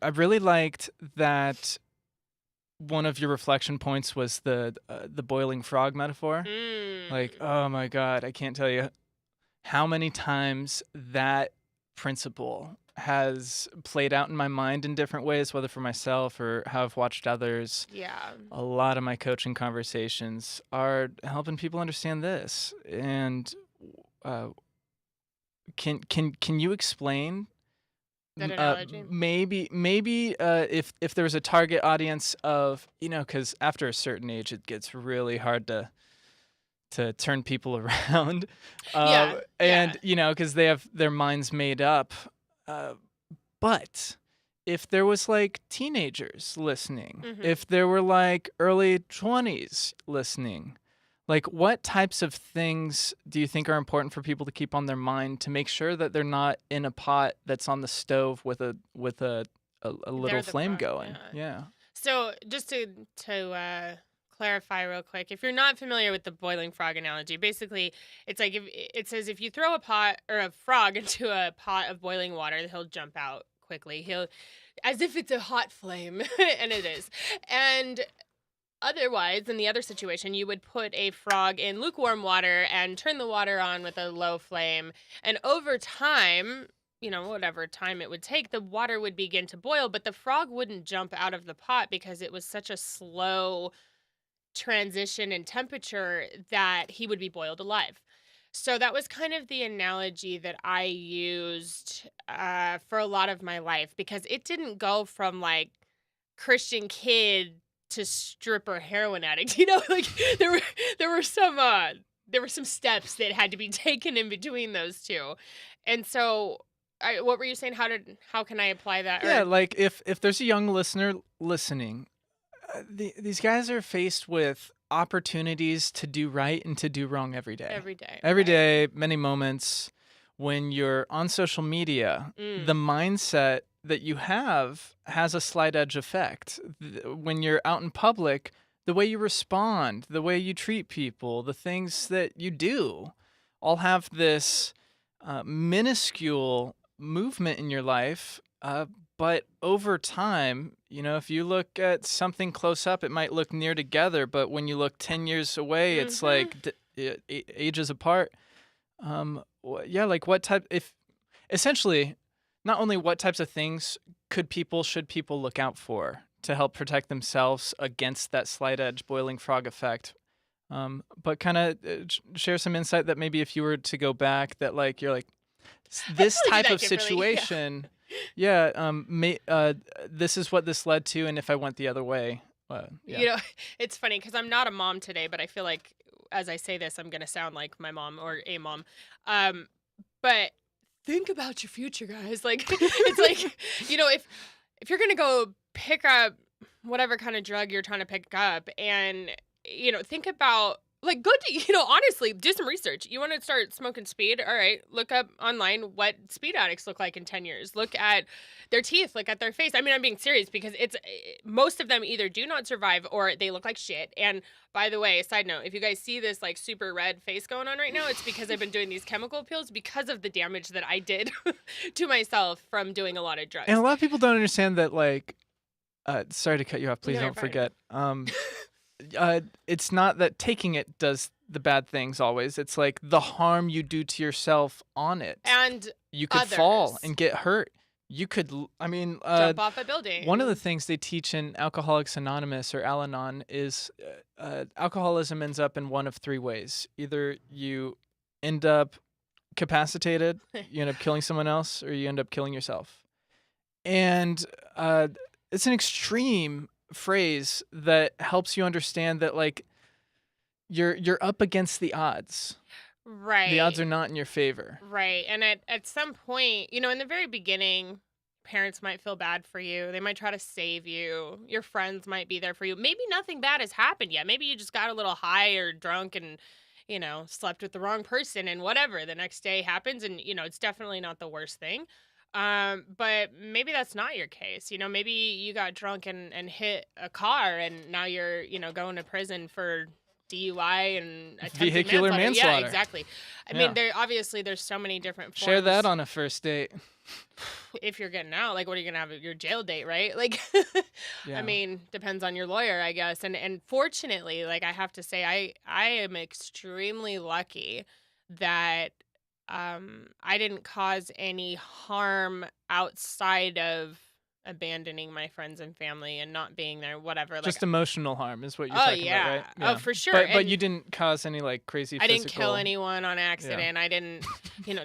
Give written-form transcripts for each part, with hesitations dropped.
I really liked that one of your reflection points was the boiling frog metaphor. Like, Mm. oh my God, I can't tell you how many times that principle has played out in my mind in different ways, whether for myself or how I've watched others. Yeah. A lot of my coaching conversations are helping people understand this. And uh, can you explain That analogy. maybe if there was a target audience of, because after a certain age it gets really hard to turn people around, Yeah. Yeah. and because they have their minds made up, uh, but if there was like teenagers listening, Mhm. if there were like early 20s listening, like what types of things do you think are important for people to keep on their mind to make sure that they're not in a pot that's on the stove with a little They're the flame frog. going? Yeah. Yeah. So just to clarify real quick, if you're not familiar with the boiling frog analogy, basically it's like if it says if you throw a pot or a frog into a pot of boiling water, he'll jump out quickly. He'll as if it's a hot flame, and it is. And otherwise, in the other situation, you would put a frog in lukewarm water and turn the water on with a low flame. And over time, whatever time it would take, the water would begin to boil, but the frog wouldn't jump out of the pot because it was such a slow transition in temperature that he would be boiled alive. So that was kind of the analogy that I used for a lot of my life because it didn't go from like Christian kid to stripper heroin addict. Like there were there were some uh there were some steps that had to be taken in between those two. And so what were you saying? How can I apply that? Yeah, Or like if there's a young listener listening, these guys are faced with opportunities to do right and to do wrong every day. every day, Every right? day, many moments. When you're on social media, the Mm. mindset that you have has a slight edge effect. When you're out in public, the way you respond, the way you treat people, the things that you do all have this minuscule movement in your life. But over time, if you look at something close up, it might look near together. But when you look 10 years away, it's Mhm. like ages apart. Yeah, like what type, if essentially, not only what types of things should people look out for to help protect themselves against that slight edge boiling frog effect, but kind of share some insight that maybe if you were to go back, that like you're like I this probably do type that of differently. Yeah. situation, yeah, this is what this led to, and if I went the other way, yeah. You know, it's funny because I'm not a mom today, but I feel like as I say this, I'm gonna sound like my mom or a mom. Um, but think about your future, guys. Like it's like, if you're gonna go pick up whatever kind of drug you're trying to pick up and think about like go to honestly do some research. You want to start smoking speed? All right, look up online what speed addicts look like in 10 years. Look at their teeth, look at their face. I mean, I'm being serious because it's most of them either do not survive or they look like shit. And by the way, side note, if you guys see this like super red face going on right now, it's because I've been doing these chemical peels because of the damage that I did to myself from doing a lot of And a drugs. lot of people don't understand that, like, sorry to cut you off. Please No, you're don't fine. forget. It's not that taking it does the bad things always. It's like the harm you do to yourself on it. And You could fall others and get hurt. You could, I mean, jump off a one of the building. things they teach in Alcoholics Anonymous or Al Anon is alcoholism ends up in one of three ways. Either you end up capacitated, you end up killing someone else, or you end up killing yourself. And it's an extreme phrase that helps you understand that like you're up against the odds. The odds Right. are not in your favor. Right. And at some point, in the very beginning, parents might feel bad for you. They might try to save you. Your friends might be there for you. Maybe nothing bad has happened yet. Maybe you just got a little high or drunk and, slept with the wrong person and whatever. The next day happens and, it's definitely not the worst thing. But maybe that's not your case. Maybe you got drunk and hit a car and now you're, going to prison for DUI and attempted Vehicular manslaughter. Yeah, manslaughter. exactly. I Yeah. mean, there's so many different Share that forms. on a first date. If you're getting out, like, what are you gonna have at your jail date, right? Like, I Yeah. mean, depends on your lawyer, I guess. And fortunately, like, I have to say, I am extremely lucky that I didn't cause any harm outside of abandoning my friends and family and not being there, whatever. Like, Just emotional harm is what you're oh talking about, yeah, right? oh Yeah. for sure. But you And didn't cause any like crazy I didn't kill physical. anyone on Yeah. accident. I didn't,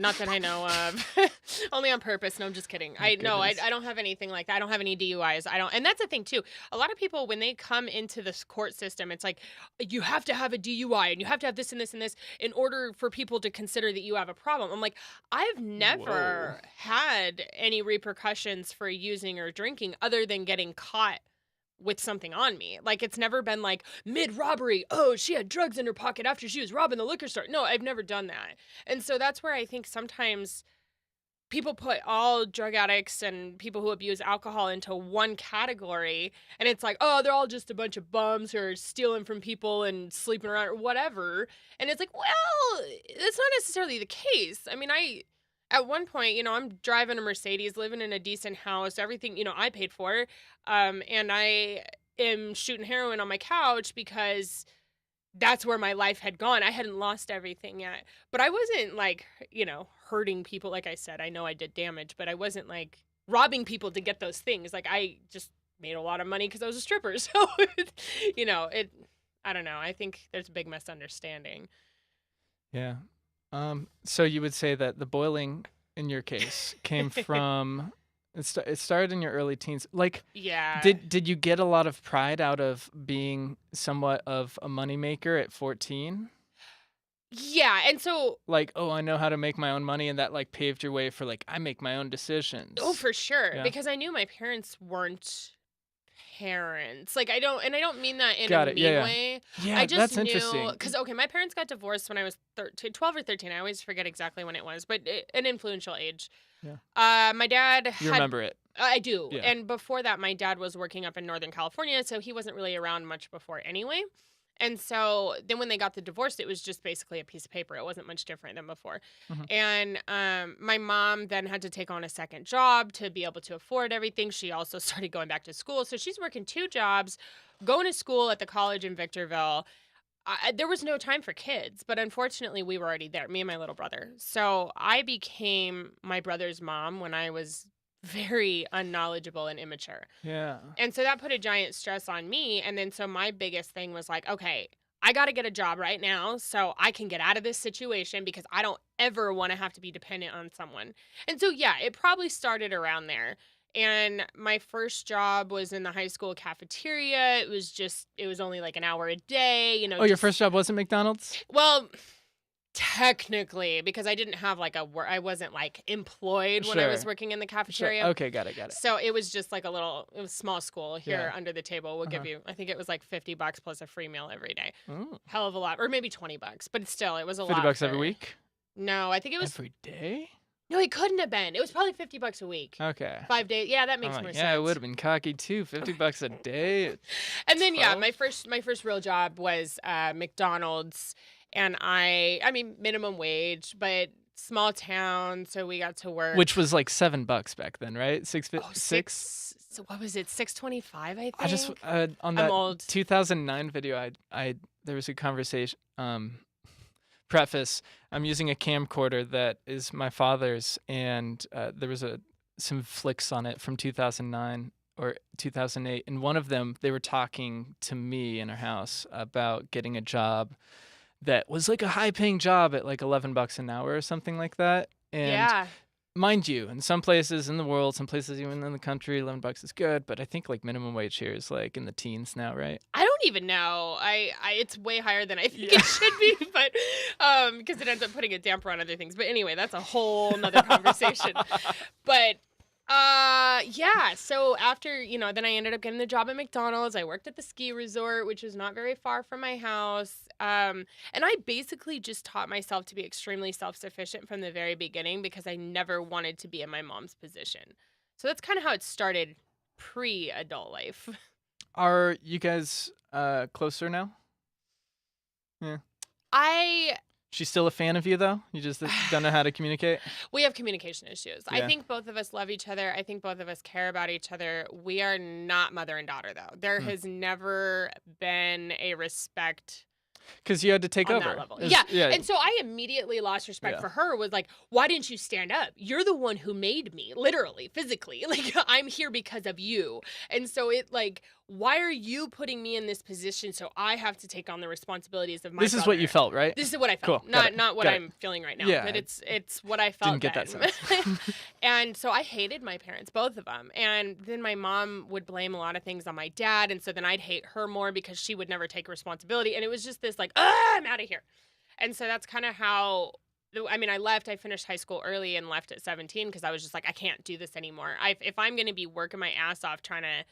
not that I know of. Only on purpose. No, I'm just kidding. Thank No, I goodness. don't have anything like that. I don't have any DUIs. I don't, and that's the thing too. A lot of people, when they come into this court system, it's like you have to have a DUI and you have to have this and this and this in order for people to consider that you have a problem. I'm like, I've Whoa. never had any repercussions for using or drinking other than getting caught with something on me. Like, it's never been like mid-robbery, oh, she had drugs in her pocket after she was robbing the liquor store. No, I've never done that. And so that's where I think sometimes people put all drug addicts and people who abuse alcohol into one category, and it's like, oh, they're all just a bunch of bums who are stealing from people and sleeping around or whatever. And it's like, well, that's not necessarily the case. I mean, at one point, I'm driving a Mercedes, living in a decent house, everything, I paid for. And I am shooting heroin on my couch because that's where my life had gone. I hadn't lost everything yet. But I wasn't like, hurting people. Like I said, I know I did damage, but I wasn't like robbing people to get those things. Like, I just made a lot of money because I was a stripper. So, I don't know. I think there's a big misunderstanding. Yeah. So you would say that the boiling, in your case, came from it started in your early teens. Like, Yeah. did you get a lot of pride out of being somewhat of a moneymaker at 14? Yeah. And so, Like, oh, I know how to make my own money, and that like paved your way for like I make my own oh, decisions. for sure. Yeah. Because I knew my parents weren't parents. Like, I don't mean that in Got a it. mean Yeah. way. Yeah, I just that's knew, interesting. because, okay, my parents got divorced when I was 12 or 13. I always forget exactly when it was, but an influential age. Yeah. My dad You had, remember it. I do. Yeah. And before that, my dad was working up in Northern California, so he wasn't really around much before anyway. And so then when they got the divorce, it was just basically a piece of paper. It wasn't much different than before. Mhm. And my mom then had to take on a second job to be able to afford everything. She also started going back to school. So she's working 2 jobs, going to school at the college in Victorville. There was no time for kids, but unfortunately we were already there, me and my little brother. So I became my brother's mom when I was very unknowledgeable and immature. Yeah. And so that put a giant stress on me. And then so my biggest thing was like, okay, I got to get a job right now so I can get out of this situation because I don't ever want to have to be dependent on someone. And so, yeah, it probably started around there. And my first job was in the high school cafeteria. It was only like an hour a day, Oh, your first job wasn't McDonald's? Well, technically, because I didn't have like I wasn't like employed when I was Sure. working in the Sure. cafeteria. Okay, got it. So it was just like it was small school here Yeah. under the table. We'll give Uh-huh. you, I think it was like $50 plus a free meal every day. Ooh. Hell of a lot. Or maybe $20, but still, it was a lot. $50 every for- week? No, I think it was, Every day? no, it couldn't have been. It was probably $50 a week. Okay. 5 days. Yeah, that I'm makes like, more yeah, sense. I would have been cocky too. $50 a day. And then, yeah, 12? my first real job was McDonald's. And I mean, minimum wage, but small town, so we got to work. Which was like $7 back then, right? Oh, so what was it? $6.25, I think. I just on I'm that old. 2009 video, I there was a conversation. Preface: I'm using a camcorder that is my father's, and there was some flicks on it from 2009 or 2008. And one of them, they were talking to me in our house about getting a job that was like a high-paying job at like $11 an hour or something like that. And Yeah. mind you, in some places in the world, some places even in the country, $11 is good. But I think like minimum wage here is like in the teens now, right? I don't even know. It's way higher than I think Yeah. it should be, but because it ends up putting a damper on other things. But anyway, that's a whole nother conversation. But yeah, so after, then I ended up getting the job at McDonald's. I worked at the ski resort, which was not very far from my house. And I basically just taught myself to be extremely self-sufficient from the very beginning because I never wanted to be in my mom's position. So that's kind of how it started pre-adult life. Are you guys closer now? Yeah. I She's still a fan of you, though? You just don't know how to communicate? We have communication issues. I Yeah. think both of us love each other. I think both of us care about each other. We are not mother and daughter, though. There has never been a respect Because you had to take on over. that level. It's- Yeah. And so I immediately lost respect Yeah. for her, was like, why didn't you stand up? You're the one who made me, literally, physically. Like, I'm here because of you. And so it, like, why are you putting me in this position so I have to take on the responsibilities of my This is what you daughter? felt, right? This is what I Cool. felt. Got Not it. what Got it. I'm feeling right now. Yeah, But it's what I felt Didn't get that then. sense. And so I hated my parents, both of them. And then my mom would blame a lot of things on my dad. And so then I'd hate her more because she would never take responsibility. And it was just this like, I'm out of here. And so that's kind of how, I mean, I left. I finished high school early and left at 17 because I was just like, I can't do this anymore. If I'm going to be working my ass off trying to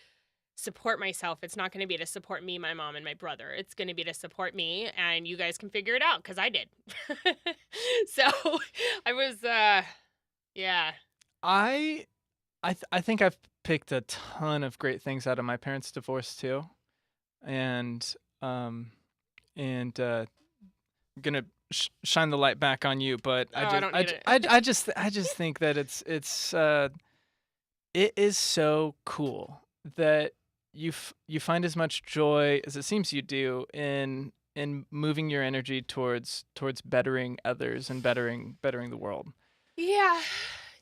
support myself, it's not going to be to support me, my mom, and my brother. It's going to be to support me, and you guys can figure it out because I did. So I was, yeah. I think I've picked a ton of great things out of my parents' divorce, too. And I'm gonna shine the light back on you, but I don't need it. I just think that it is so cool that you find as much joy as it seems you do in moving your energy towards bettering others and bettering the world. Yeah.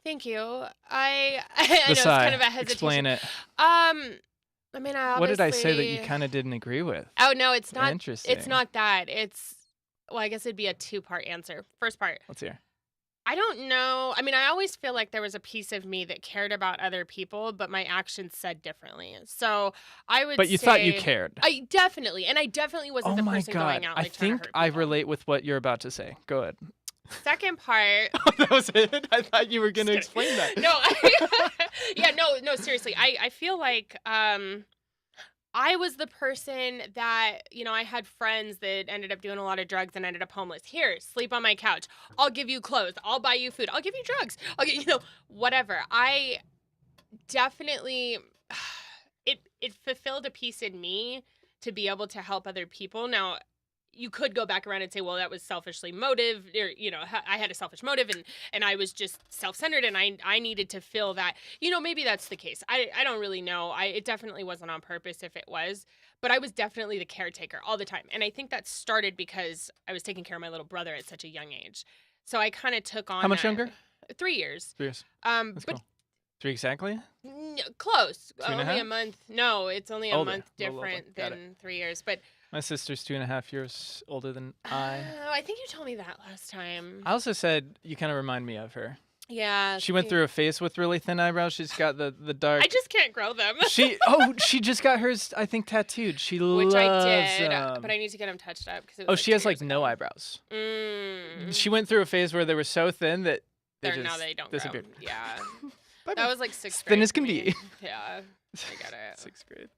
Thank you. I know it's Sigh. kind of a hesitation. Explain it. I mean, I obviously... What did I say that you kind of didn't agree with? Oh, no, it's not. Interesting. It's not that. Well, I guess it'd be a two-part answer. First part. Let's hear. I don't know. I mean, I always feel like there was a piece of me that cared about other people, but my actions said differently. So I would But you thought you cared. I definitely wasn't the person God. going out like I trying to think hurt I people. relate with what you're about to say. Go ahead. Second part. Oh, that was it? I thought you were going to Just kidding. explain that. No, yeah, no, seriously. I feel like I was the person that, I had friends that ended up doing a lot of drugs and ended up homeless. Here, sleep on my couch. I'll give you clothes. I'll buy you food. I'll give you drugs. I'll get, whatever. I definitely, it fulfilled a piece in me to be able to help other people. Now, you could go back around and say, well, that was selfishly motive, or, I had a selfish motive and I was just self-centered and I needed to feel that, maybe that's the case. I don't really know. It definitely wasn't on purpose if it was, but I was definitely the caretaker all the time. And I think that started because I was taking care of my little brother at such a young age. So I kind of took on How much that. younger? 3 years. 3 years. But Cool. 3 exactly? Close. 2.5? Only a month. No, it's only a Older. month A little older. different Got than 3 years. But My sister's 2.5 years older than I. oh, I think you told me that last time. I also said you kind of remind me of her. Yeah. She went through a phase with really thin eyebrows. She's got the dark. I just can't grow them. She just got hers, I think, tattooed. She Which loves I did, them. but I need to get them touched up. She has like no eyebrows. She went through a phase where they were so thin that Now they don't disappeared. grow. Yeah. Bye-bye. That was like 6th grade. Thin as for can me. be. Yeah. I get it. 6th grade.